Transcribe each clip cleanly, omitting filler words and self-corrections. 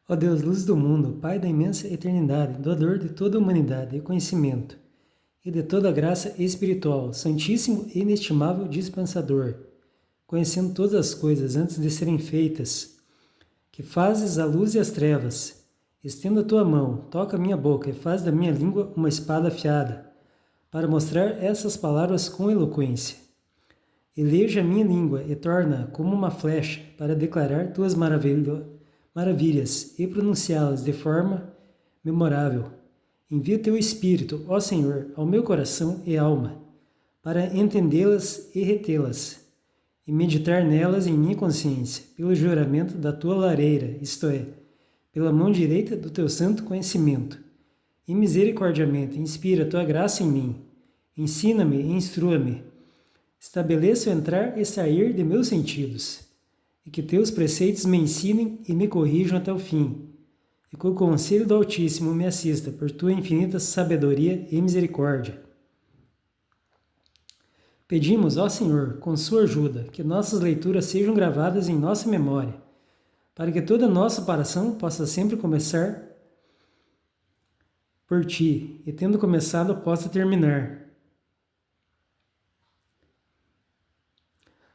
Ó Deus, luz do mundo, Pai da imensa eternidade, doador de toda a humanidade e conhecimento, e de toda a graça espiritual, santíssimo e inestimável dispensador, conhecendo todas as coisas antes de serem feitas, que fazes a luz e as trevas, estenda a tua mão, toca a minha boca e faz da minha língua uma espada afiada, para mostrar essas palavras com eloquência. Eleja a minha língua e torna como uma flecha para declarar tuas maravilhas e pronunciá-las de forma memorável. Envia teu Espírito, ó Senhor, ao meu coração e alma, para entendê-las e retê-las, e meditar nelas em minha consciência, pelo juramento da tua lareira, isto é, pela mão direita do teu santo conhecimento. E misericordiamente inspira a tua graça em mim. Ensina-me e instrua-me. Estabeleça o entrar e sair de meus sentidos, e que teus preceitos me ensinem e me corrijam até o fim, e que o conselho do Altíssimo me assista por tua infinita sabedoria e misericórdia. Pedimos, ó Senhor, com sua ajuda, que nossas leituras sejam gravadas em nossa memória, para que toda nossa oração possa sempre começar por ti, e tendo começado, possa terminar.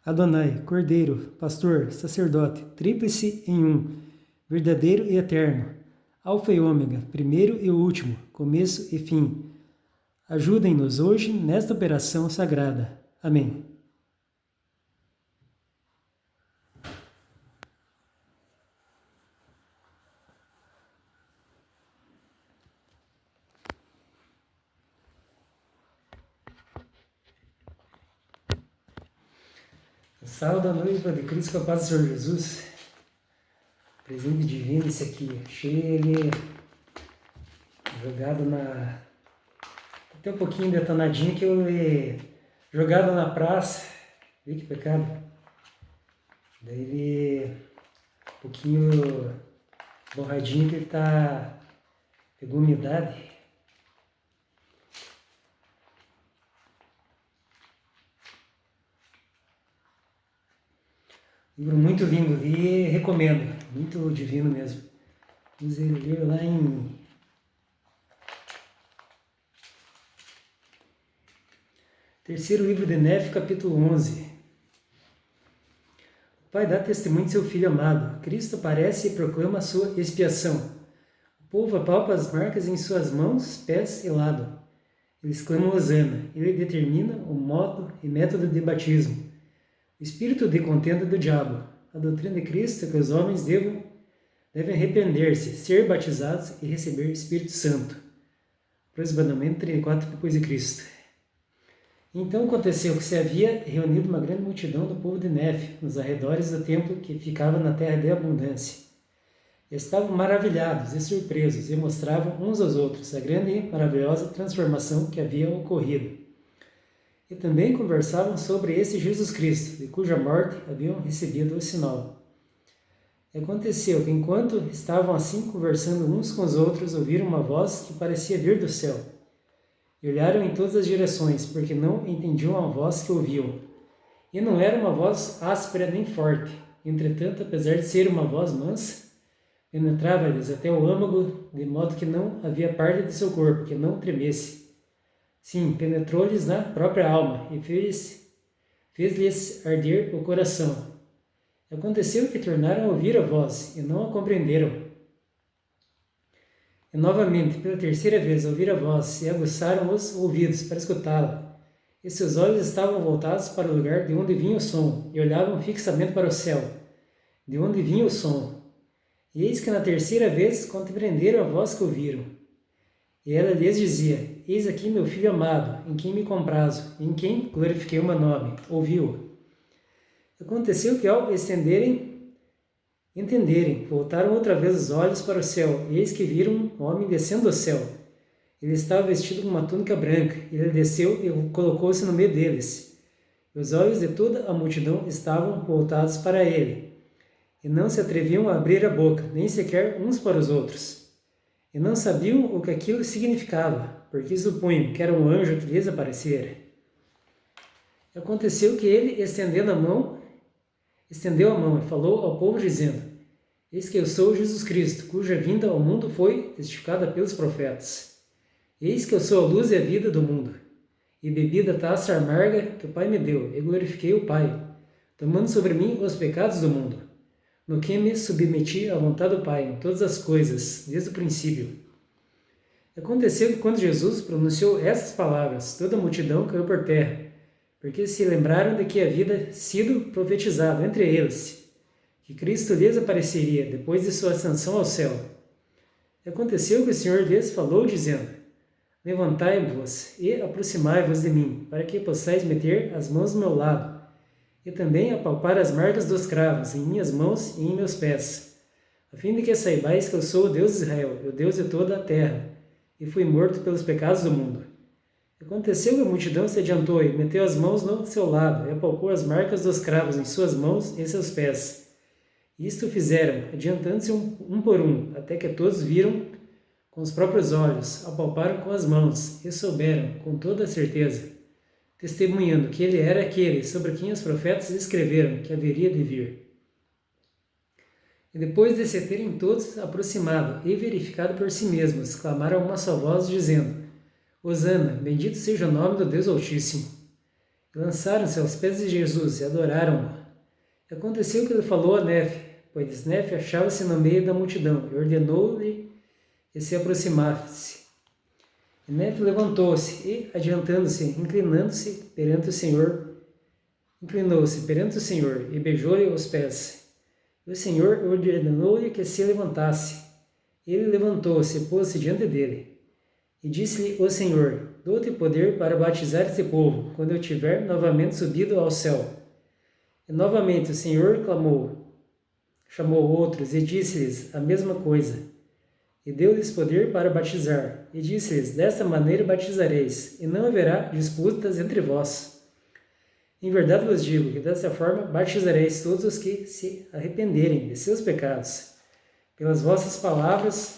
Adonai, Cordeiro, Pastor, Sacerdote, Tríplice em um, verdadeiro e eterno, Alfa e Ômega, primeiro e último, começo e fim. Ajudem-nos hoje nesta operação sagrada. Amém. Sábado à noiva de Cristo com a paz do Senhor Jesus. Presente divino esse aqui. Achei ele jogado na... Até um pouquinho detonadinho que eu jogado na praça. Vê que pecado. Daí ele um pouquinho borradinho que ele tá... Pegou umidade. Livro muito lindo, li e recomendo, muito divino mesmo. Vamos ler lá em terceiro livro de Néfi, capítulo 11. O Pai dá testemunho de seu Filho amado. Cristo aparece e proclama a sua expiação. O povo apalpa as marcas em suas mãos, pés e lado. Eles clamam Hosana. Ele determina o modo e método de batismo. O espírito de contenda do diabo. A doutrina de Cristo é que os homens devem arrepender-se, ser batizados e receber o Espírito Santo. Prosbandamento 34 depois de Cristo. Então aconteceu que se havia reunido uma grande multidão do povo de Néfi, nos arredores do templo que ficava na terra de abundância. Estavam maravilhados e surpresos e mostravam uns aos outros a grande e maravilhosa transformação que havia ocorrido. E também conversavam sobre esse Jesus Cristo, de cuja morte haviam recebido o sinal. E aconteceu que, enquanto estavam assim conversando uns com os outros, ouviram uma voz que parecia vir do céu. E olharam em todas as direções, porque não entendiam a voz que ouviam. E não era uma voz áspera nem forte. Entretanto, apesar de ser uma voz mansa, penetrava-lhes até o âmago, de modo que não havia parte de seu corpo que não tremesse. Sim, penetrou-lhes na própria alma e fez-lhes arder o coração. Aconteceu que tornaram a ouvir a voz e não a compreenderam. E novamente, pela terceira vez, ouviram a voz e aguçaram os ouvidos para escutá-la. E seus olhos estavam voltados para o lugar de onde vinha o som e olhavam fixamente para o céu, de onde vinha o som. E eis que na terceira vez compreenderam a voz que ouviram. E ela lhes dizia: Eis aqui meu filho amado, em quem me comprazo, em quem glorifiquei o meu nome. Ouviu-o. Aconteceu que ao entenderem, voltaram outra vez os olhos para o céu, e eis que viram um homem descendo do céu. Ele estava vestido com uma túnica branca, e ele desceu e colocou-se no meio deles. E os olhos de toda a multidão estavam voltados para ele, e não se atreviam a abrir a boca, nem sequer uns para os outros. E não sabiam o que aquilo significava, porque supunham que era um anjo que lhes aparecera. Aconteceu que ele, estendeu a mão e falou ao povo, dizendo: Eis que eu sou Jesus Cristo, cuja vinda ao mundo foi testificada pelos profetas. Eis que eu sou a luz e a vida do mundo. E bebi da taça amarga que o Pai me deu, e glorifiquei o Pai, tomando sobre mim os pecados do mundo, no que me submeti à vontade do Pai em todas as coisas, desde o princípio. Aconteceu que quando Jesus pronunciou essas palavras, toda a multidão caiu por terra, porque se lembraram de que havia sido profetizado entre eles, que Cristo lhes apareceria depois de sua ascensão ao céu. Aconteceu que o Senhor lhes falou, dizendo: Levantai-vos e aproximai-vos de mim, para que possais meter as mãos no meu lado, e também apalpar as marcas dos cravos em minhas mãos e em meus pés, a fim de que saibais que eu sou o Deus de Israel, o Deus de toda a terra, e fui morto pelos pecados do mundo. Aconteceu que a multidão se adiantou e meteu as mãos no seu lado, e apalpou as marcas dos cravos em suas mãos e em seus pés. Isto fizeram, adiantando-se um por um, até que todos viram com os próprios olhos, apalparam com as mãos, e souberam, com toda a certeza, testemunhando que ele era aquele sobre quem os profetas escreveram que haveria de vir. E depois de se terem todos aproximado e verificado por si mesmos, clamaram a uma só voz, dizendo: Hosana, bendito seja o nome do Deus Altíssimo. E lançaram-se aos pés de Jesus e adoraram-no. E aconteceu que ele falou a Nefe, pois Nefe achava-se no meio da multidão, e ordenou-lhe que se aproximasse. E Nefe levantou-se e, adiantando-se, inclinou-se perante o Senhor e beijou-lhe os pés. E o Senhor ordenou-lhe que se levantasse. Ele levantou-se e pôs-se diante dele. E disse-lhe o Senhor: Dou-te poder para batizar este povo, quando eu tiver novamente subido ao céu. E novamente o Senhor chamou outros e disse-lhes a mesma coisa. E deu-lhes poder para batizar. E disse-lhes: Desta maneira batizareis, e não haverá disputas entre vós. Em verdade vos digo que desta forma batizareis todos os que se arrependerem de seus pecados, pelas vossas palavras,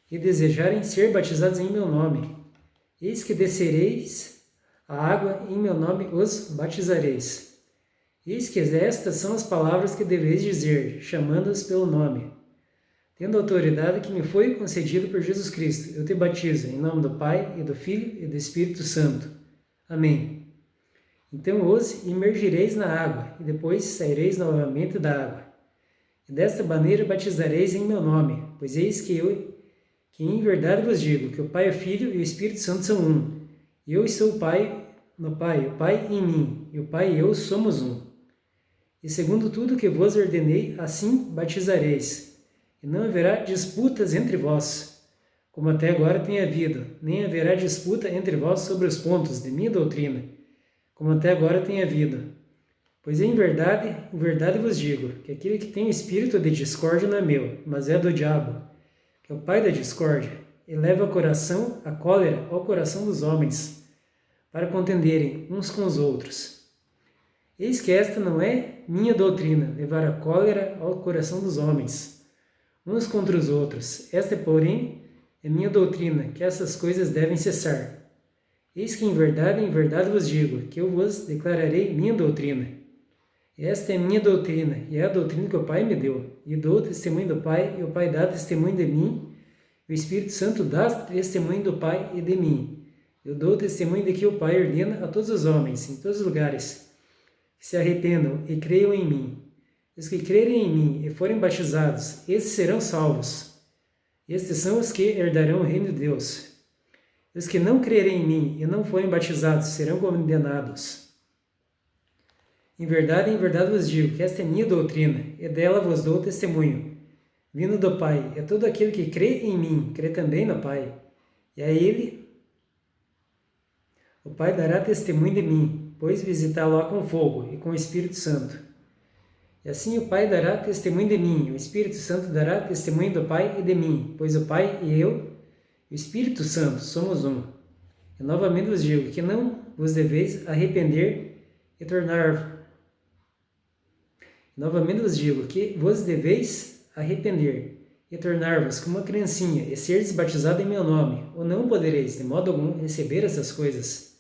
e desejarem ser batizados em meu nome. Eis que descereis a água, e em meu nome os batizareis. Eis que estas são as palavras que deveis dizer, chamando-os pelo nome. Tendo a autoridade que me foi concedida por Jesus Cristo, eu te batizo em nome do Pai, e do Filho, e do Espírito Santo. Amém. Então os imergireis na água, e depois saireis novamente da água. E desta maneira batizareis em meu nome, pois eis que em verdade vos digo que o Pai, o Filho e o Espírito Santo são um. E eu sou o Pai no Pai, o Pai em mim, e o Pai e eu somos um. E segundo tudo que vos ordenei, assim batizareis. E não haverá disputas entre vós, como até agora tem havido, nem haverá disputa entre vós sobre os pontos de minha doutrina, como até agora tem havido. Pois em verdade vos digo, que aquele que tem espírito de discórdia não é meu, mas é do diabo, que é o pai da discórdia, e leva a cólera ao coração dos homens, para contenderem uns com os outros. Eis que esta não é minha doutrina, levar a cólera ao coração dos homens, uns contra os outros. Esta, porém, é minha doutrina, que essas coisas devem cessar. Eis que em verdade vos digo, que eu vos declararei minha doutrina. Esta é minha doutrina, e é a doutrina que o Pai me deu. E dou testemunho do Pai, e o Pai dá testemunho de mim, e o Espírito Santo dá testemunho do Pai e de mim. Eu dou testemunho de que o Pai ordena a todos os homens, em todos os lugares, que se arrependam e creiam em mim. Os que crerem em mim e forem batizados, esses serão salvos. Estes são os que herdarão o reino de Deus. Os que não crerem em mim e não forem batizados serão condenados. Em verdade vos digo que esta é minha doutrina, e dela vos dou testemunho. Vindo do Pai, é todo aquele que crê em mim, crê também no Pai. E a ele o Pai dará testemunho de mim, pois visitá-lo-á com fogo e com o Espírito Santo. E assim o Pai dará testemunho de mim, e o Espírito Santo dará testemunho do Pai e de mim, pois o Pai e eu, o Espírito Santo, somos um. E novamente vos digo que não vos deveis arrepender e tornar. Novamente vos digo que vos deveis arrepender e tornar-vos como uma criancinha e seres batizado em meu nome, ou não podereis de modo algum receber essas coisas.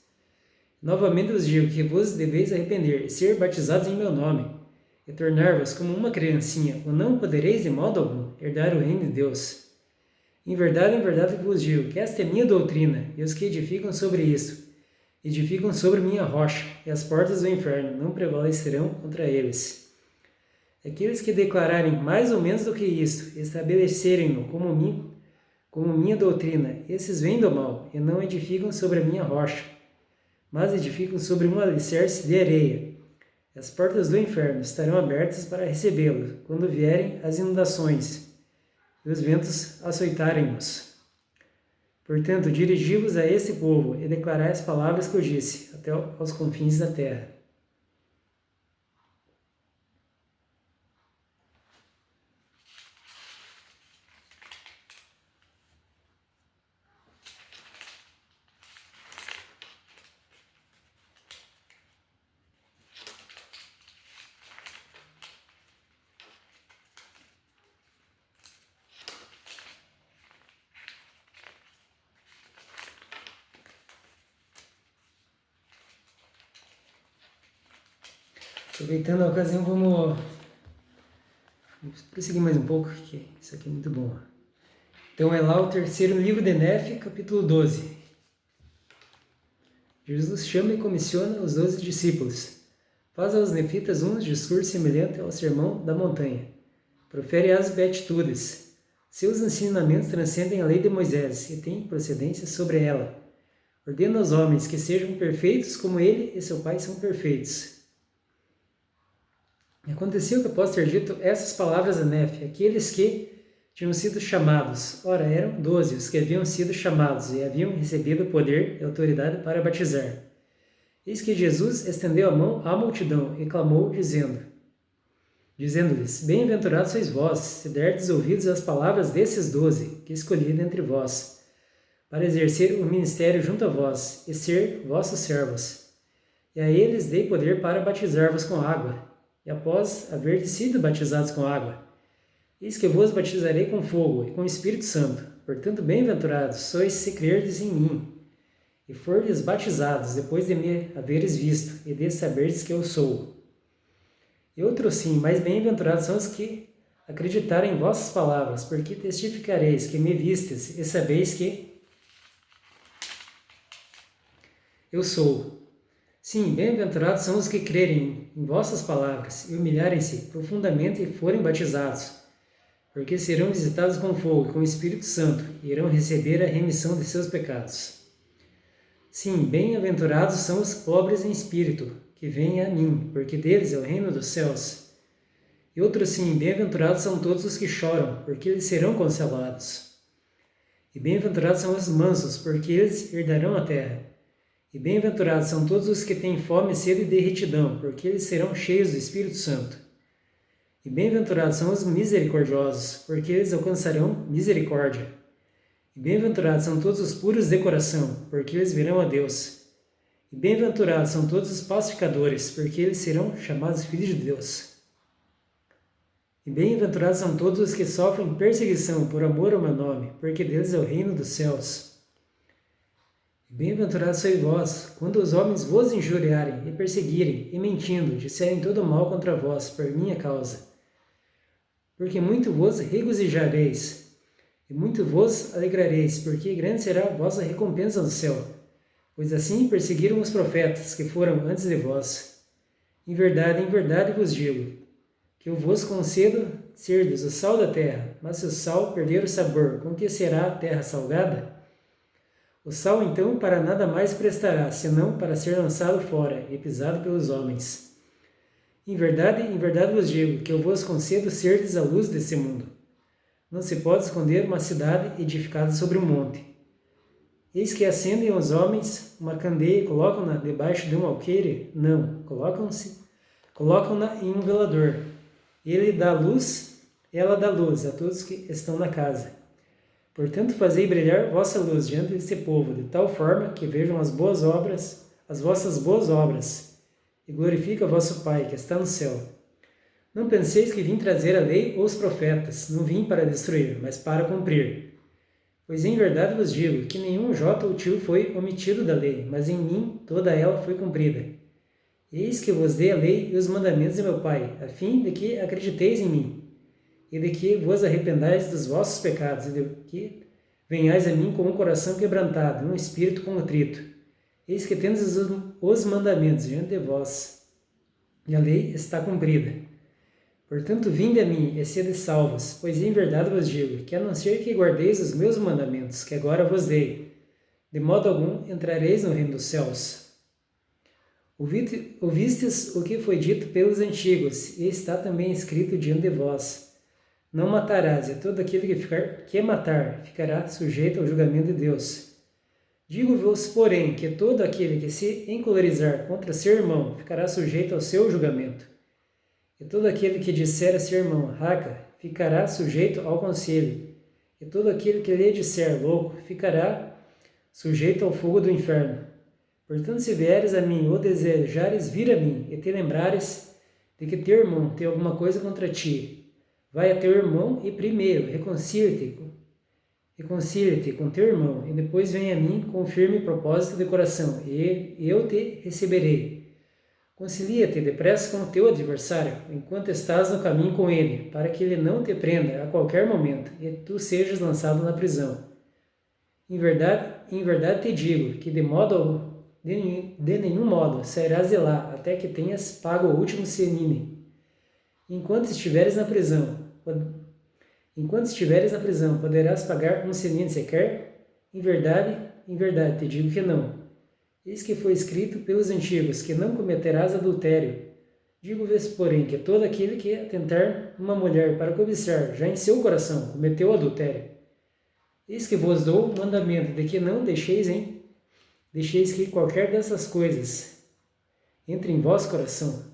Novamente vos digo que vos deveis arrepender e ser batizados em meu nome, e tornar-vos como uma criancinha, ou não podereis de modo algum herdar o reino de Deus. Em verdade vos digo que esta é minha doutrina, e os que edificam sobre isto, edificam sobre minha rocha, e as portas do inferno não prevalecerão contra eles. Aqueles que declararem mais ou menos do que isto, estabelecerem-no como minha doutrina, esses vêm do mal, e não edificam sobre a minha rocha, mas edificam sobre um alicerce de areia. As portas do inferno estarão abertas para recebê-los, quando vierem as inundações, e os ventos açoitarem-nos. Portanto, dirigi-vos a esse povo, e declarai as palavras que eu disse, até aos confins da terra. Aproveitando a ocasião, vamos prosseguir mais um pouco, que isso aqui é muito bom. Então é lá o terceiro livro de Nefe, capítulo 12. Jesus chama e comissiona os 12 discípulos. Faz aos nefitas um discurso semelhante ao sermão da montanha. Profere as beatitudes. Seus ensinamentos transcendem a lei de Moisés e têm procedência sobre ela. Ordena aos homens que sejam perfeitos como ele e seu pai são perfeitos. Aconteceu que após ter dito essas palavras a Nefe, aqueles que tinham sido chamados, ora, eram 12 os que haviam sido chamados e haviam recebido poder e autoridade para batizar. Eis que Jesus estendeu a mão à multidão e clamou, dizendo-lhes, bem-aventurados sois vós, se derdes ouvidos às palavras desses 12, que escolhi dentre vós, para exercer o ministério junto a vós, e ser vossos servos. E a eles dei poder para batizar-vos com água, e após haver sido batizados com água, eis que vos batizarei com fogo e com o Espírito Santo. Portanto, bem-aventurados sois se crerdes em mim, e fordes batizados depois de me haveres visto, e de saberdes que eu sou. E outro sim, mais bem-aventurados são os que acreditarem em vossas palavras, porque testificareis que me vistes, e sabeis que eu sou. Sim, bem-aventurados são os que crerem em vossas palavras e humilharem-se profundamente e forem batizados, porque serão visitados com fogo e com o Espírito Santo e irão receber a remissão de seus pecados. Sim, bem-aventurados são os pobres em espírito, que vêm a mim, porque deles é o reino dos céus. E outro sim, bem-aventurados são todos os que choram, porque eles serão consolados. E bem-aventurados são os mansos, porque eles herdarão a terra. E bem-aventurados são todos os que têm fome, sede de retidão, porque eles serão cheios do Espírito Santo. E bem-aventurados são os misericordiosos, porque eles alcançarão misericórdia. E bem-aventurados são todos os puros de coração, porque eles verão a Deus. E bem-aventurados são todos os pacificadores, porque eles serão chamados filhos de Deus. E bem-aventurados são todos os que sofrem perseguição por amor ao meu nome, porque deles é o reino dos céus. Bem-aventurados sois vós, quando os homens vos injuriarem e perseguirem, e mentindo, disserem todo mal contra vós, por minha causa. Porque muito vos regozijareis, e muito vos alegrareis, porque grande será a vossa recompensa no céu. Pois assim perseguiram os profetas que foram antes de vós. Em verdade vos digo, que eu vos concedo serdes o sal da terra, mas se o sal perder o sabor, com que será a terra salgada? O sal, então, para nada mais prestará, senão para ser lançado fora e pisado pelos homens. Em verdade vos digo, que eu vos concedo serdes a luz desse mundo. Não se pode esconder uma cidade edificada sobre um monte. Eis que acendem os homens uma candeia e colocam-na debaixo de um alqueire? Não, colocam-na em um velador. Ela dá luz a todos que estão na casa. Portanto, fazei brilhar vossa luz diante desse povo, de tal forma que vejam as vossas boas obras, e glorifique o vosso Pai, que está no céu. Não penseis que vim trazer a lei ou os profetas, não vim para destruir, mas para cumprir. Pois em verdade vos digo que nenhum jota ou tio foi omitido da lei, mas em mim toda ela foi cumprida. Eis que vos dei a lei e os mandamentos de meu Pai, a fim de que acrediteis em mim, e de que vos arrependais dos vossos pecados, e de que venhais a mim com um coração quebrantado, e um espírito contrito. Eis que tendes os mandamentos diante de vós, e a lei está cumprida. Portanto, vinde a mim e sede salvos, pois em verdade vos digo, que a não ser que guardeis os meus mandamentos, que agora vos dei, de modo algum entrareis no reino dos céus. Ouvistes o que foi dito pelos antigos, e está também escrito diante de vós. Não matarás, e todo aquele que matar ficará sujeito ao julgamento de Deus. Digo-vos, porém, que todo aquele que se encolerizar contra seu irmão ficará sujeito ao seu julgamento. E todo aquele que disser a seu irmão, raca, ficará sujeito ao conselho. E todo aquele que lhe disser louco ficará sujeito ao fogo do inferno. Portanto, se vieres a mim ou desejares vir a mim e te lembrares de que teu irmão tem alguma coisa contra ti, vai a teu irmão e primeiro reconcilia-te com teu irmão, e depois vem a mim com firme propósito de coração, e eu te receberei. Concilia-te depressa com o teu adversário, enquanto estás no caminho com ele, para que ele não te prenda a qualquer momento, e tu sejas lançado na prisão. Em verdade te digo, que de nenhum modo sairás de lá, até que tenhas pago o último senine. Enquanto estiveres na prisão, poderás pagar um senine sequer? Em verdade te digo que não. Eis que foi escrito pelos antigos, que não cometerás adultério. Digo-vos, porém, que todo aquele que atentar uma mulher para cobiçar, já em seu coração cometeu adultério. Eis que vos dou o mandamento de que não deixeis que qualquer dessas coisas entre em vosso coração.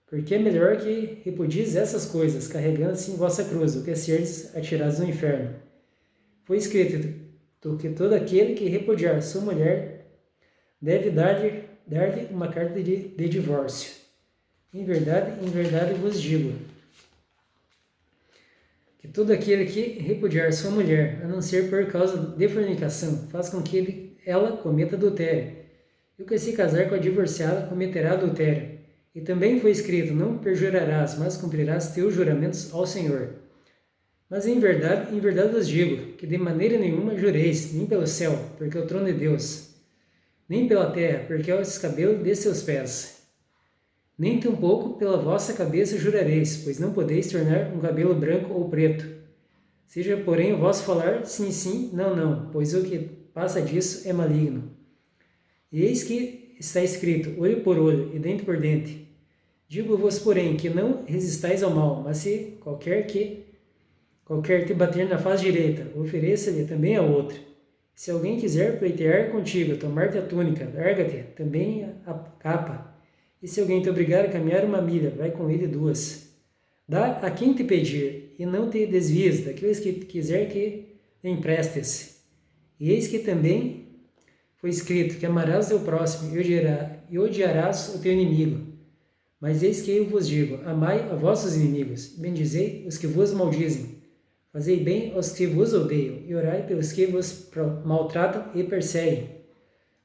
Porque é melhor que repudis essas coisas, carregando-se em vossa cruz, do que serdes atirados no inferno. Foi escrito que todo aquele que repudiar sua mulher deve dar-lhe uma carta de divórcio. Em verdade vos digo, que todo aquele que repudiar sua mulher, a não ser por causa de fornicação, faz com que ela cometa adultério. E o que se casar com a divorciada cometerá adultério. E também foi escrito, não perjurarás, mas cumprirás teus juramentos ao Senhor. Mas em verdade vos digo, que de maneira nenhuma jureis, nem pelo céu, porque é o trono de Deus, nem pela terra, porque é o escabelo de seus pés. Nem tampouco pela vossa cabeça jurareis, pois não podeis tornar um cabelo branco ou preto. Seja, porém, o vosso falar sim, sim, não, não, pois o que passa disso é maligno. E eis que está escrito, olho por olho e dente por dente. Digo-vos, porém, que não resistais ao mal, mas se qualquer te bater na face direita, ofereça-lhe também a outra. Se alguém quiser pleitear contigo, tomar-te a túnica, larga-te também a capa. E se alguém te obrigar a caminhar uma milha, vai com ele 2. Dá a quem te pedir, e não te desvies daqueles que quiser que lhe emprestes. E eis que também foi escrito que amarás o teu próximo e odiarás o teu inimigo. Mas eis que eu vos digo, amai a vossos inimigos, bendizei os que vos maldizem. Fazei bem aos que vos odeiam, e orai pelos que vos maltratam e perseguem,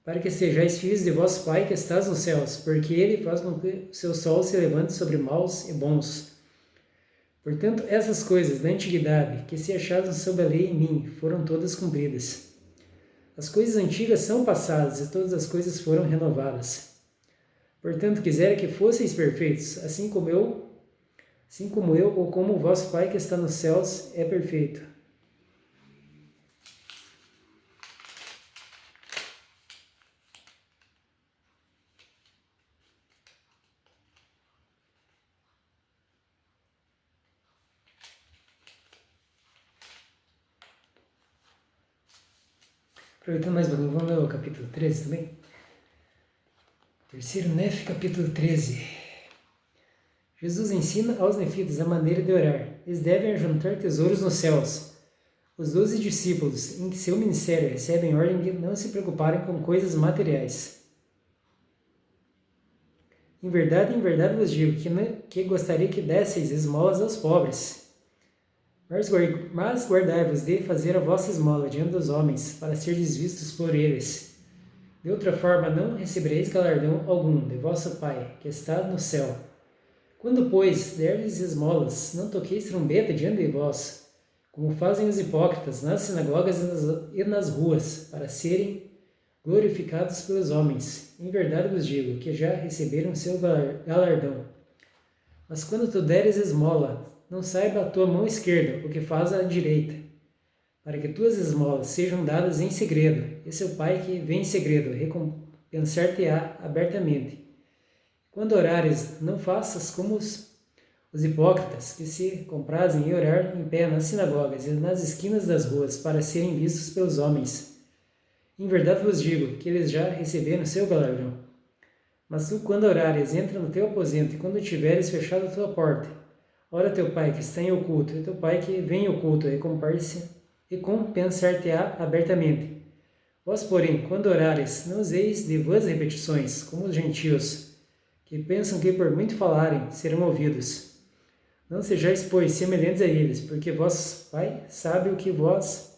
para que sejais filhos de vosso Pai que estás nos céus, porque Ele faz com que o seu sol se levante sobre maus e bons. Portanto, essas coisas da antiguidade, que se achavam sob a lei em mim, foram todas cumpridas. As coisas antigas são passadas, e todas as coisas foram renovadas. Portanto, quisera que fosseis perfeitos, assim como eu, ou como o vosso Pai que está nos céus é perfeito. Aproveitando mais um pouquinho, vamos ler o capítulo 13 também? Terceiro Nef, capítulo 13. Jesus ensina aos nefitas a maneira de orar. Eles devem ajuntar tesouros nos céus. Os 12 discípulos, em seu ministério, recebem ordem de não se preocuparem com coisas materiais. Em verdade vos digo que gostaria que desseis esmolas aos pobres. Mas guardai-vos de fazer a vossa esmola diante dos homens, para serdes vistos por eles. De outra forma, não recebereis galardão algum de vosso Pai, que está no céu. Quando, pois, derdes esmolas, não toqueis trombeta diante de vós, como fazem os hipócritas nas sinagogas e nas ruas, para serem glorificados pelos homens. Em verdade vos digo que já receberam seu galardão. Mas quando tu deres esmola, não saiba a tua mão esquerda o que faz a direita, para que tuas esmolas sejam dadas em segredo, e seu Pai que vem em segredo recompensar-te-á abertamente. Quando orares, não faças como os hipócritas, que se comprazem em orar em pé nas sinagogas e nas esquinas das ruas, para serem vistos pelos homens. Em verdade vos digo que eles já receberam seu galardão. Mas tu, quando orares, entra no teu aposento, e quando tiveres fechado a tua porta, ora teu Pai que está em oculto, e teu Pai que vem em oculto recompensar-te-á abertamente. Vós, porém, quando orares, não useis de vãs repetições, como os gentios, que pensam que por muito falarem serão ouvidos. Não sejais, pois, semelhantes a eles, porque vosso Pai sabe o que vos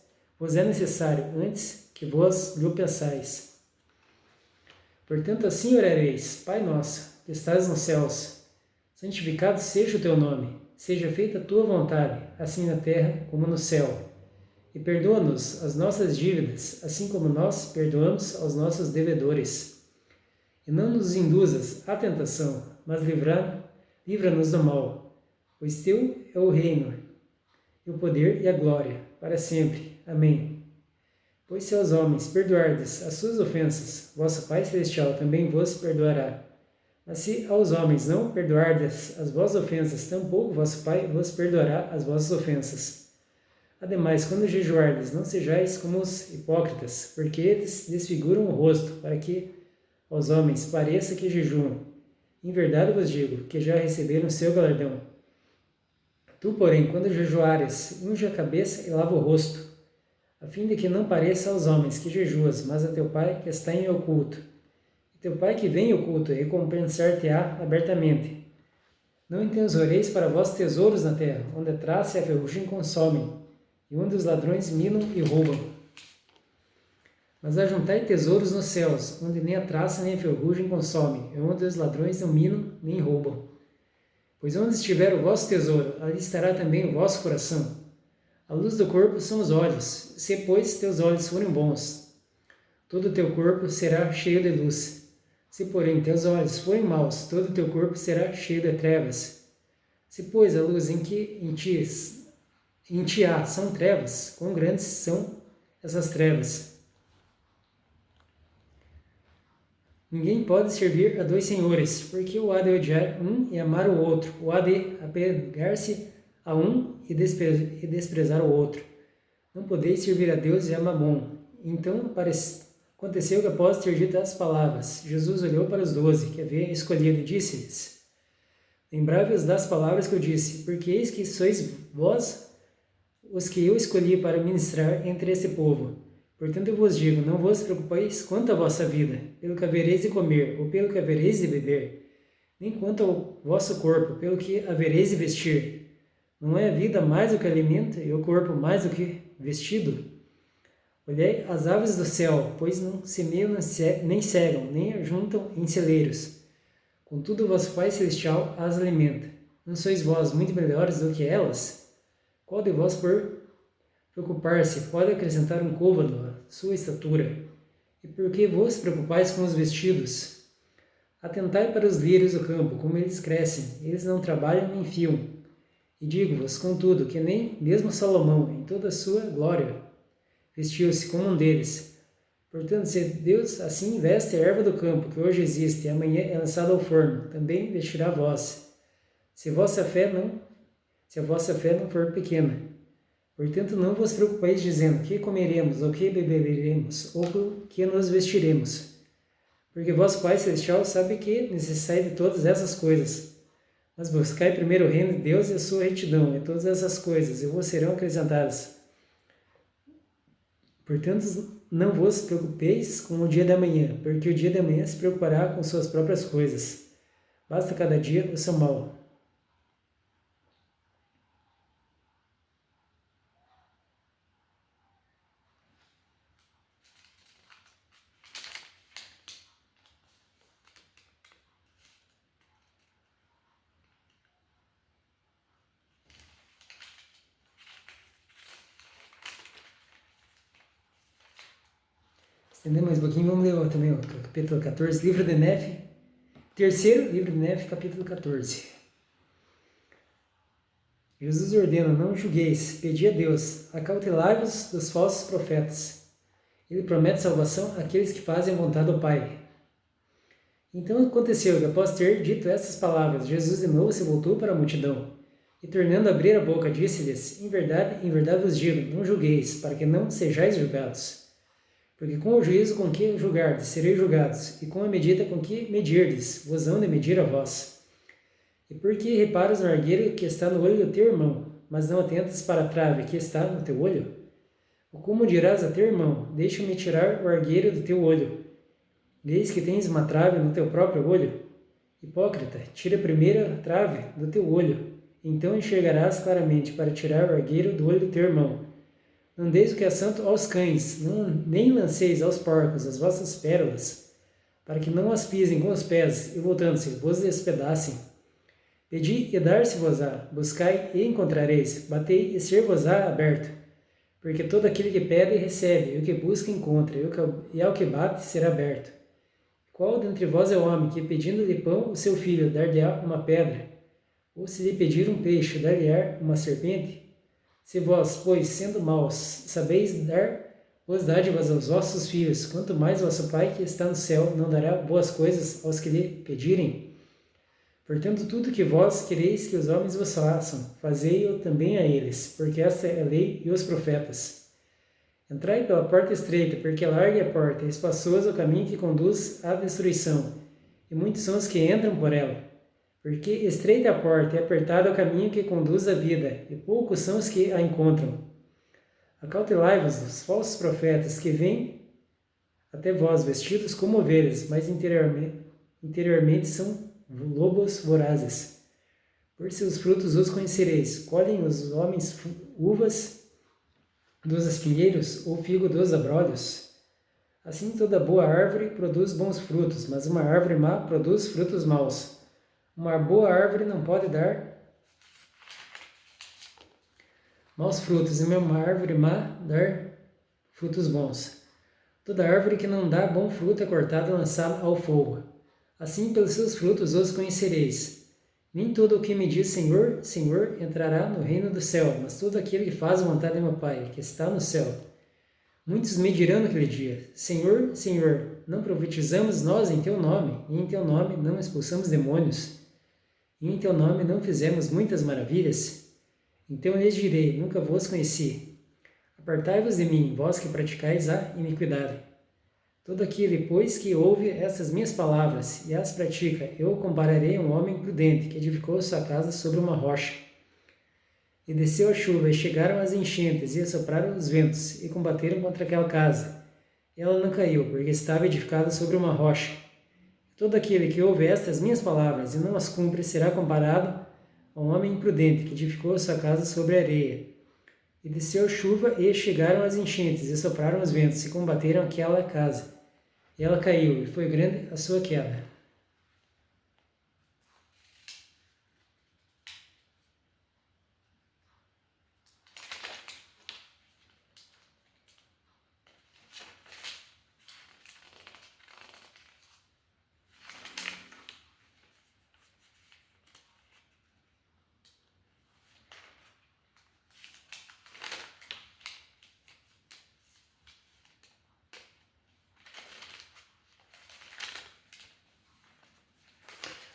é necessário, antes que vos lhe peçais. Portanto, assim orareis: Pai nosso, que estás nos céus, santificado seja o teu nome, seja feita a tua vontade, assim na terra como no céu. E perdoa-nos as nossas dívidas, assim como nós perdoamos aos nossos devedores. E não nos induzas à tentação, mas livra-nos do mal. Pois teu é o reino, e o poder e a glória, para sempre. Amém. Pois se aos homens perdoardes as suas ofensas, vosso Pai Celestial também vos perdoará. Mas se aos homens não perdoardes as vossas ofensas, tampouco vosso Pai vos perdoará as vossas ofensas. Ademais, quando jejuardes, não sejais como os hipócritas, porque eles desfiguram o rosto, para que aos homens pareça que jejuam. Em verdade vos digo que já receberam seu galardão. Tu, porém, quando jejuares, unge a cabeça e lava o rosto, a fim de que não pareça aos homens que jejuas, mas a teu Pai que está em oculto. E teu Pai que vem em oculto recompensar-te-á abertamente. Não entesoureis para vós tesouros na terra, onde a traça e a ferrugem consomem, e onde os ladrões minam e roubam. Mas ajuntai tesouros nos céus, onde nem a traça nem a ferrugem consomem, e onde os ladrões não minam nem roubam. Pois onde estiver o vosso tesouro, ali estará também o vosso coração. A luz do corpo são os olhos. Se, pois, teus olhos forem bons, todo o teu corpo será cheio de luz. Se, porém, teus olhos forem maus, todo o teu corpo será cheio de trevas. Se, pois, a luz em ti há são trevas, quão grandes são essas trevas? Ninguém pode servir a dois senhores, porque o há de odiar um e amar o outro, o há de apegar-se a um e desprezar o outro. Não podeis servir a Deus e a Mamon. Então aconteceu que, após ter dito as palavras, Jesus olhou para os 12 que havia escolhido e disse-lhes: Lembrai-vos das palavras que eu disse, porque eis que sois vós os que eu escolhi para ministrar entre esse povo. Portanto, eu vos digo, não vos preocupeis quanto à vossa vida, pelo que havereis de comer, ou pelo que havereis de beber, nem quanto ao vosso corpo, pelo que havereis de vestir. Não é a vida mais do que alimento, e o corpo mais do que vestido? Olhai as aves do céu, pois não semeiam nem cegam, nem ajuntam em celeiros. Contudo, o vosso Pai Celestial as alimenta. Não sois vós muito melhores do que elas? Qual de vós, por preocupar-se, pode acrescentar um côvado à sua estatura? E por que vos preocupais com os vestidos? Atentai para os lírios do campo, como eles crescem, eles não trabalham nem fiam. E digo-vos, contudo, que nem mesmo Salomão, em toda a sua glória, vestiu-se como um deles. Portanto, se Deus assim veste a erva do campo, que hoje existe, e amanhã é lançada ao forno, também vestirá vós. Se a vossa fé não for pequena. Portanto, não vos preocupeis dizendo, que comeremos, ou que beberemos, ou que nos vestiremos. Porque vosso Pai Celestial sabe que necessitai de todas essas coisas. Mas buscai primeiro o reino de Deus e a sua retidão, e todas essas coisas, e vos serão acrescentadas. Portanto, não vos preocupeis com o dia da manhã, porque o dia da manhã se preocupará com suas próprias coisas. Basta cada dia o seu mal. Estender mais um pouquinho, vamos ler também o capítulo 14, livro de Nefe. Terceiro livro de Nefe, capítulo 14. Jesus ordena, não julgueis, pedi a Deus, acautelai-vos dos falsos profetas. Ele promete salvação àqueles que fazem a vontade do Pai. Então aconteceu que, após ter dito essas palavras, Jesus de novo se voltou para a multidão, e tornando a abrir a boca, disse-lhes, em verdade vos digo, não julgueis, para que não sejais julgados. Porque com o juízo com que julgardes, sereis julgados, e com a medida com que medirdes, vos hão de medir a vós. E por que reparas no argueiro que está no olho do teu irmão, mas não atentas para a trave que está no teu olho? Ou como dirás a teu irmão, deixa-me tirar o argueiro do teu olho, eis que tens uma trave no teu próprio olho? Hipócrita, tira a primeira trave do teu olho, então enxergarás claramente para tirar o argueiro do olho do teu irmão. Não deis o que é santo aos cães, nem lanceis aos porcos as vossas pérolas, para que não as pisem com os pés, e voltando-se, vos despedacem. Pedi e dar-se-vos-á, buscai e encontrareis, batei e ser-vos-á aberto. Porque todo aquele que pede, recebe, e o que busca, encontra, e ao que bate, será aberto. Qual dentre vós é o homem que, pedindo-lhe pão, o seu filho, dar-lhe-á uma pedra? Ou se lhe pedir um peixe, dar-lhe-á uma serpente? Se vós, pois, sendo maus, sabeis dar boas dádivas aos vossos filhos, quanto mais vosso Pai que está no céu não dará boas coisas aos que lhe pedirem? Portanto, tudo que vós quereis que os homens vos façam, fazei-o também a eles, porque esta é a lei e os profetas. Entrai pela porta estreita, porque larga é a porta, e espaçoso o caminho que conduz à destruição, e muitos são os que entram por ela. Porque estreita é a porta, e apertado é o caminho que conduz à vida, e poucos são os que a encontram. Acautelai-vos dos falsos profetas que vêm até vós vestidos como ovelhas, mas interiormente são lobos vorazes. Por seus frutos os conhecereis. Colhem os homens uvas dos espinheiros ou figo dos abrolhos? Assim toda boa árvore produz bons frutos, mas uma árvore má produz frutos maus. Uma boa árvore não pode dar maus frutos, e uma árvore má dar frutos bons. Toda árvore que não dá bom fruto é cortada e lançada ao fogo. Assim pelos seus frutos os conhecereis. Nem todo o que me diz Senhor, Senhor entrará no reino do céu, mas todo aquele que faz a vontade de meu Pai, que está no céu. Muitos me dirão naquele dia, Senhor, Senhor, não profetizamos nós em teu nome, e em teu nome não expulsamos demônios, e em teu nome não fizemos muitas maravilhas? Então lhes direi, nunca vos conheci. Apartai-vos de mim, vós que praticais a iniquidade. Todo aquele, pois, que ouve estas minhas palavras e as pratica, eu o compararei a um homem prudente que edificou sua casa sobre uma rocha. E desceu a chuva, e chegaram as enchentes, e assopraram os ventos, e combateram contra aquela casa. Ela não caiu, porque estava edificada sobre uma rocha. Todo aquele que ouve estas minhas palavras e não as cumpre será comparado a um homem imprudente que edificou sua casa sobre a areia. E desceu a chuva, e chegaram as enchentes, e sopraram os ventos, e combateram aquela casa. E ela caiu, e foi grande a sua queda.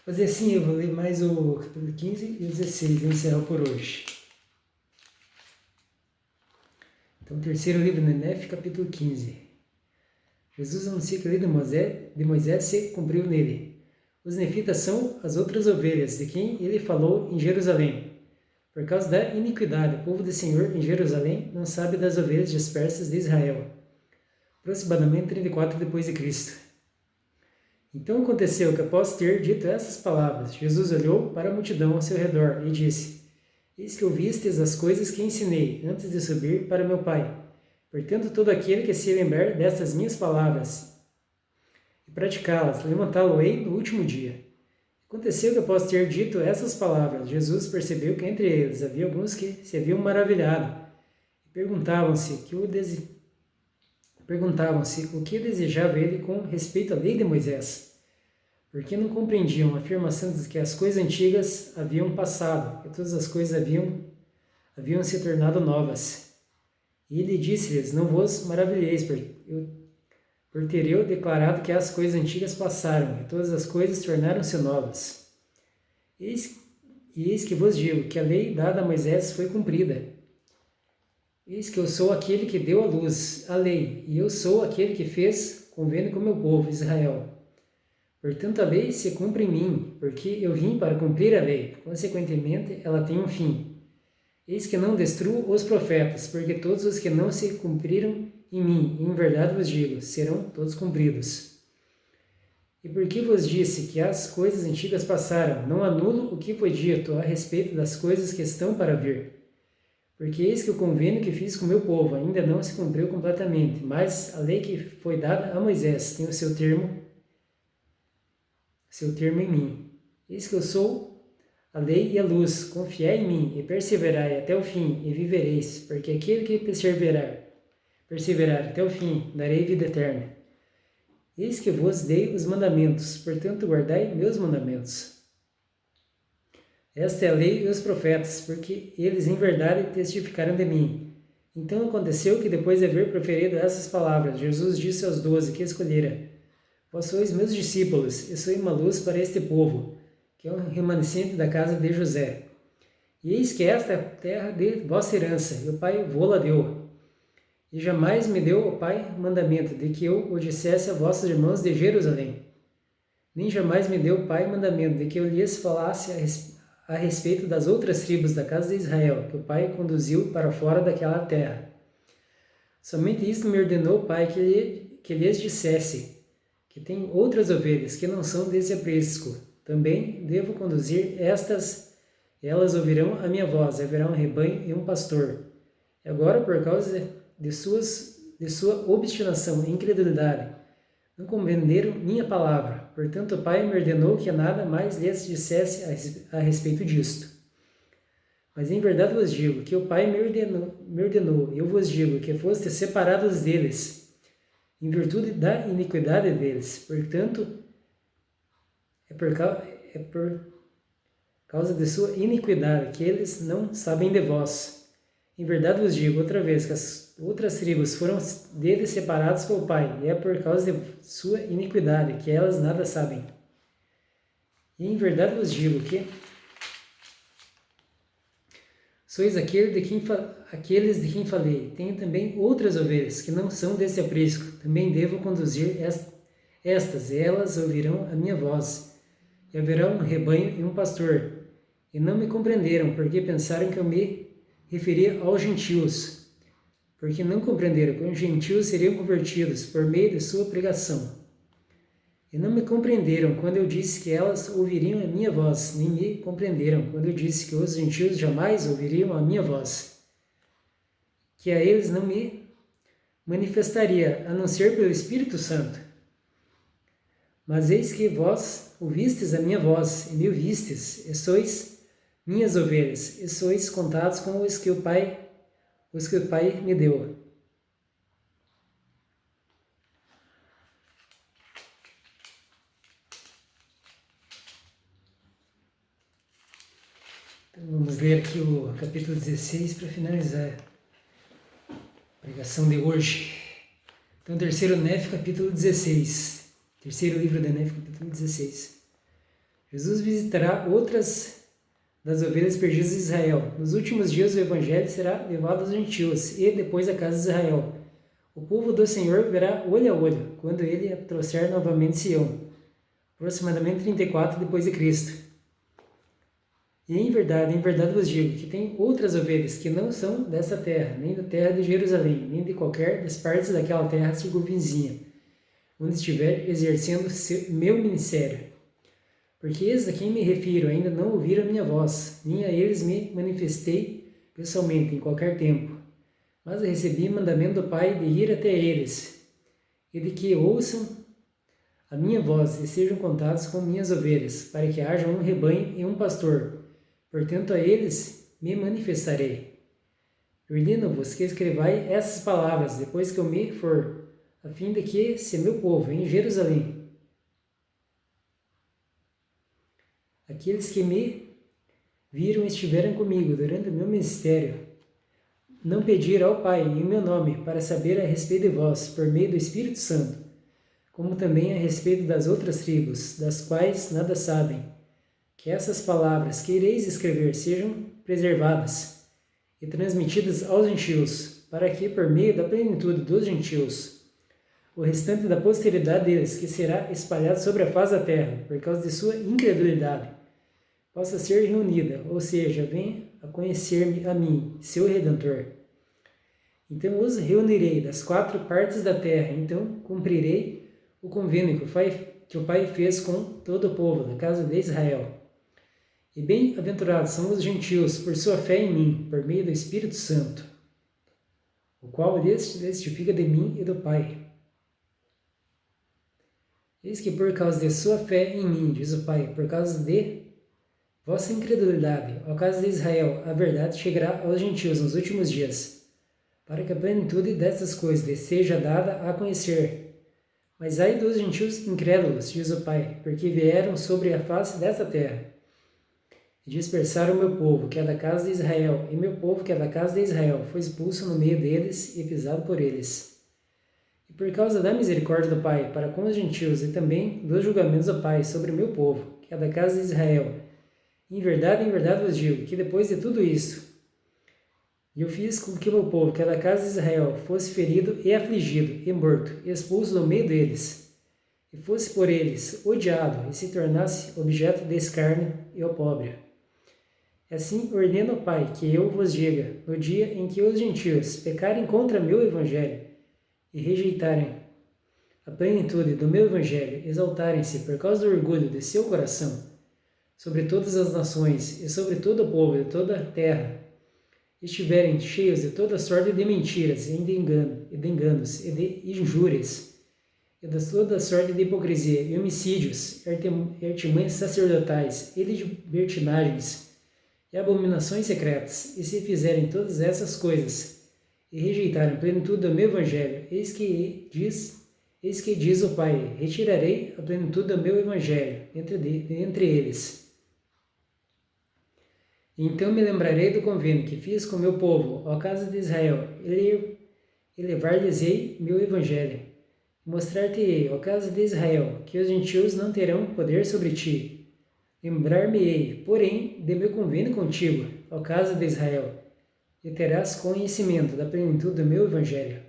Fazer assim, eu vou ler mais o capítulo 15 e o 16 e encerrar por hoje. Então, terceiro livro de Nefe, capítulo 15. Jesus anuncia que a lei de Moisés se cumpriu nele. Os nefitas são as outras ovelhas, de quem ele falou em Jerusalém. Por causa da iniquidade, o povo do Senhor em Jerusalém não sabe das ovelhas dispersas de Israel. Aproximadamente 34 depois de Cristo. Então aconteceu que, após ter dito essas palavras, Jesus olhou para a multidão ao seu redor e disse, eis que ouvistes as coisas que ensinei antes de subir para meu Pai. Portanto, todo aquele que se lembrar destas minhas palavras e praticá-las, levantá-lo-ei no último dia. Aconteceu que, após ter dito essas palavras, Jesus percebeu que entre eles havia alguns que se haviam maravilhado e perguntavam-se perguntavam-se o que desejava ele com respeito à lei de Moisés, porque não compreendiam a afirmação de que as coisas antigas haviam passado, que todas as coisas haviam se tornado novas. E ele disse-lhes: Não vos maravilheis, por ter eu declarado que as coisas antigas passaram, e todas as coisas tornaram-se novas. Eis que vos digo que a lei dada a Moisés foi cumprida. Eis que eu sou aquele que deu à luz a lei, e eu sou aquele que fez convênio com o meu povo, Israel. Portanto, a lei se cumpre em mim, porque eu vim para cumprir a lei. Consequentemente, ela tem um fim. Eis que não destruo os profetas, porque todos os que não se cumpriram em mim, em verdade vos digo, serão todos cumpridos. E porque vos disse que as coisas antigas passaram, não anulo o que foi dito a respeito das coisas que estão para vir. Porque eis que o convênio que fiz com o meu povo ainda não se cumpriu completamente, mas a lei que foi dada a Moisés tem o seu termo em mim. Eis que eu sou a lei e a luz, confiai em mim e perseverai até o fim e vivereis, porque aquele que perseverar até o fim, darei vida eterna. Eis que vos dei os mandamentos, portanto guardai meus mandamentos. Esta é a lei e os profetas, porque eles em verdade testificaram de mim. Então aconteceu que depois de haver proferido essas palavras, Jesus disse aos 12 que escolhera: Vós sois meus discípulos, e sou uma luz para este povo, que é um remanescente da casa de José. E eis que esta é a terra de vossa herança, e o Pai vô-la deu. E jamais me deu o Pai mandamento de que eu o dissesse a vossos irmãos de Jerusalém. Nem jamais me deu o Pai mandamento de que eu lhes falasse a respeito das outras tribos da casa de Israel, que o Pai conduziu para fora daquela terra. Somente isto me ordenou o Pai que lhes dissesse, que tem outras ovelhas que não são desse aprisco. Também devo conduzir estas, elas ouvirão a minha voz, haverá um rebanho e um pastor. E agora, por causa de sua obstinação e incredulidade, não compreenderam minha palavra. Portanto, o Pai me ordenou que nada mais lhes dissesse a respeito disto. Mas em verdade vos digo que o Pai me ordenou, e eu vos digo que fostes separados deles, em virtude da iniquidade deles. Portanto, é por causa de sua iniquidade que eles não sabem de vós. Em verdade vos digo outra vez que as outras tribos foram deles separadas pelo Pai, e é por causa de sua iniquidade que elas nada sabem. E em verdade vos digo que sois aqueles de quem falei. Tenho também outras ovelhas que não são desse aprisco. Também devo conduzir estas, e elas ouvirão a minha voz. E haverá um rebanho e um pastor. E não me compreenderam, porque pensaram que eu me referia aos gentios. Porque não compreenderam que os gentios seriam convertidos por meio de sua pregação. E não me compreenderam quando eu disse que elas ouviriam a minha voz, nem me compreenderam quando eu disse que os gentios jamais ouviriam a minha voz. Que a eles não me manifestaria, a não ser pelo Espírito Santo. Mas eis que vós ouvistes a minha voz, e me ouvistes, e sois minhas ovelhas, e sois contados com os que o Pai me deu. Então, vamos ler aqui o capítulo 16 para finalizar a pregação de hoje. Então, terceiro Néfi, capítulo 16. Terceiro livro de Néfi, capítulo 16. Jesus visitará outras das ovelhas perdidas de Israel. Nos últimos dias o evangelho será levado aos gentios e depois à casa de Israel. O povo do Senhor verá olho a olho, quando ele trouxer novamente Sião. Aproximadamente 34 depois de Cristo. E em verdade vos digo que tem outras ovelhas que não são dessa terra, nem da terra de Jerusalém, nem de qualquer das partes daquela terra circunvizinha, onde estiver exercendo meu ministério. Porque esses a quem me refiro ainda não ouviram a minha voz, nem a eles me manifestei pessoalmente em qualquer tempo. Mas recebi mandamento do Pai de ir até eles, e de que ouçam a minha voz e sejam contados com minhas ovelhas, para que haja um rebanho e um pastor. Portanto, a eles me manifestarei. Ordeno-vos que escrevai essas palavras, depois que eu me for a fim de que, se meu povo em Jerusalém, aqueles que me viram e estiveram comigo durante o meu ministério, não pedir ao Pai em meu nome para saber a respeito de vós, por meio do Espírito Santo, como também a respeito das outras tribos, das quais nada sabem, que essas palavras que ireis escrever sejam preservadas e transmitidas aos gentios, para que, por meio da plenitude dos gentios, o restante da posteridade deles, que será espalhado sobre a face da terra, por causa de sua incredulidade, possa ser reunida, ou seja, venha a conhecer-me a mim, seu Redentor. Então os reunirei das 4 partes da terra, então cumprirei o convênio que o Pai fez com todo o povo da casa de Israel. E bem-aventurados são os gentios por sua fé em mim, por meio do Espírito Santo, o qual lhes testifica de mim e do Pai. Eis que por causa de sua fé em mim, diz o Pai, por causa de vossa incredulidade, ao caso de Israel, a verdade chegará aos gentios nos últimos dias, para que a plenitude destas coisas lhes seja dada a conhecer. Mas ai dos gentios incrédulos, diz o Pai, porque vieram sobre a face desta terra, e dispersaram o meu povo, que é da casa de Israel, e meu povo, que é da casa de Israel, foi expulso no meio deles e pisado por eles. E por causa da misericórdia do Pai para com os gentios, e também dos julgamentos do Pai sobre o meu povo, que é da casa de Israel, em verdade vos digo, que depois de tudo isso, eu fiz com que o meu povo, que é da casa de Israel, fosse ferido e afligido e morto, expulso do meio deles, e fosse por eles odiado, e se tornasse objeto de escárnio e opróbrio. Assim ordena o Pai que eu vos diga, no dia em que os gentios pecarem contra meu evangelho e rejeitarem a plenitude do meu evangelho, exaltarem-se por causa do orgulho de seu coração, sobre todas as nações e sobre todo o povo de toda a terra, estiverem cheios de toda sorte de mentiras e de enganos e de injúrias, e de toda sorte de hipocrisia e homicídios, artimanhas sacerdotais e libertinagens e abominações secretas, e se fizerem todas essas coisas e rejeitarem a plenitude do meu evangelho, eis que diz o Pai, retirarei a plenitude do meu evangelho entre eles. Então me lembrarei do convênio que fiz com meu povo, ó casa de Israel, e levar-lhes-ei meu evangelho. Mostrar-te-ei, ó casa de Israel, que os gentios não terão poder sobre ti. Lembrar-me-ei, porém, de meu convênio contigo, ó casa de Israel, e terás conhecimento da plenitude do meu evangelho.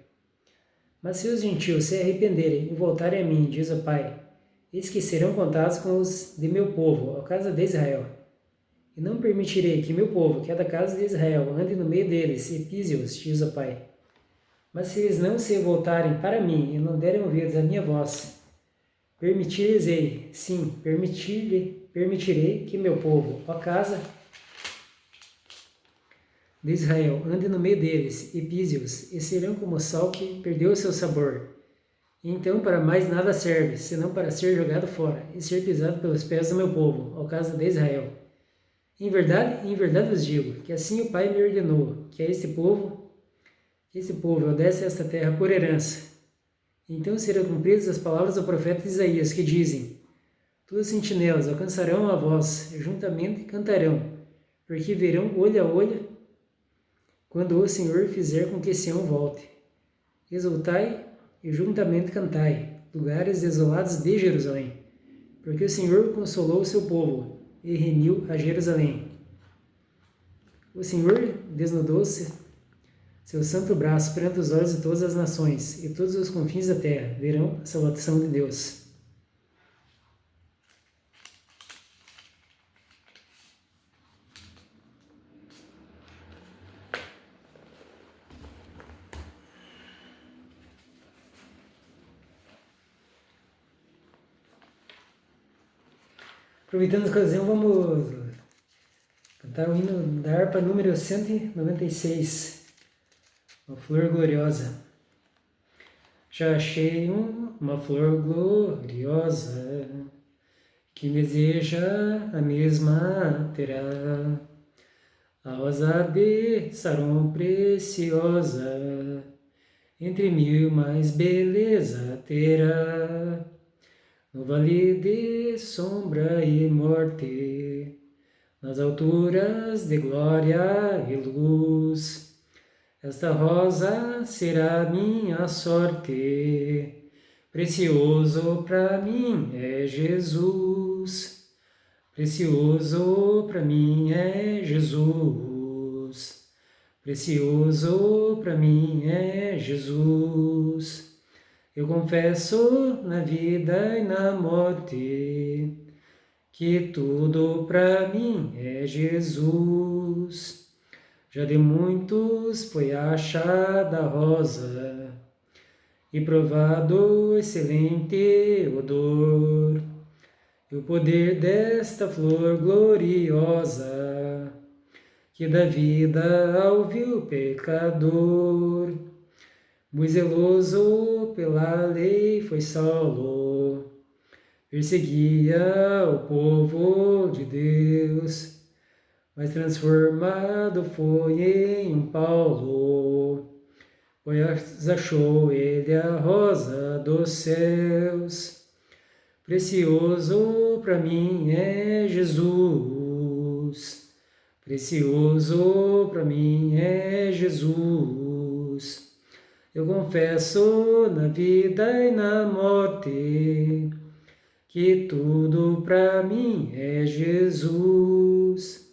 Mas se os gentios se arrependerem e voltarem a mim, diz o Pai, eis que serão contados com os de meu povo, ó casa de Israel. E não permitirei que meu povo, que é da casa de Israel, ande no meio deles e pise-os, diz o Pai. Mas se eles não se voltarem para mim e não derem ouvidos à minha voz, permitir-lhes-ei, sim, permitirei que meu povo, ó casa de Israel, ande no meio deles e pise-os, e serão como o sal que perdeu o seu sabor. E então para mais nada serve, senão para ser jogado fora e ser pisado pelos pés do meu povo, ó casa de Israel. Em verdade vos digo, que assim o Pai me ordenou, que a esse povo eu desse esta terra por herança. Então serão cumpridas as palavras do profeta Isaías, que dizem, tuas sentinelas alcançarão a voz, e juntamente cantarão, porque verão olho a olho, quando o Senhor fizer com que Sião volte. Exultai e juntamente cantai, lugares desolados de Jerusalém, porque o Senhor consolou o seu povo, e remiu a Jerusalém. O Senhor desnudou-se seu santo braço perante os olhos de todas as nações, e todos os confins da terra verão a salvação de Deus. Aproveitando a ocasião, vamos cantar o hino da harpa número 196, uma flor gloriosa. Já achei uma flor gloriosa, que deseja a mesma terá, a rosa de Saron preciosa, entre mil mais beleza terá. No vale de sombra e morte, nas alturas de glória e luz, esta rosa será minha sorte. Precioso para mim é Jesus. Precioso para mim é Jesus. Precioso para mim é Jesus. Eu confesso na vida e na morte que tudo para mim é Jesus. Já de muitos foi achada a rosa e provado excelente odor. E o poder desta flor gloriosa que dá vida ao vil pecador. Muito zeloso pela lei foi Saulo, perseguia o povo de Deus, mas transformado foi em um Paulo, pois achou ele a rosa dos céus. Precioso para mim é Jesus, precioso para mim é Jesus. Eu confesso na vida e na morte que tudo para mim é Jesus.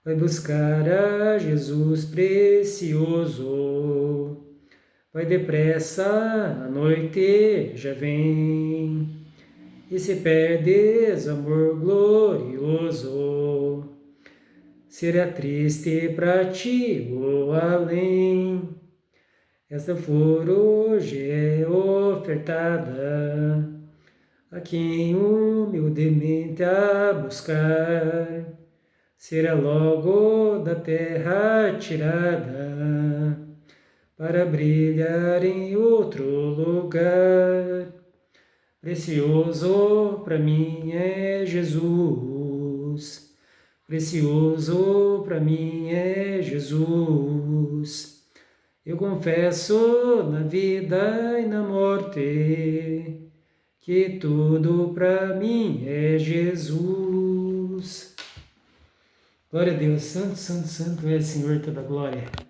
Vai buscar a Jesus precioso, vai depressa, a noite já vem, e se perdes amor glorioso, será triste para ti o além. Esta flor hoje é ofertada a quem humildemente a buscar, será logo da terra tirada para brilhar em outro lugar. Precioso para mim é Jesus, precioso para mim é Jesus. Eu confesso na vida e na morte que tudo para mim é Jesus. Glória a Deus, santo, santo, santo é o Senhor toda glória.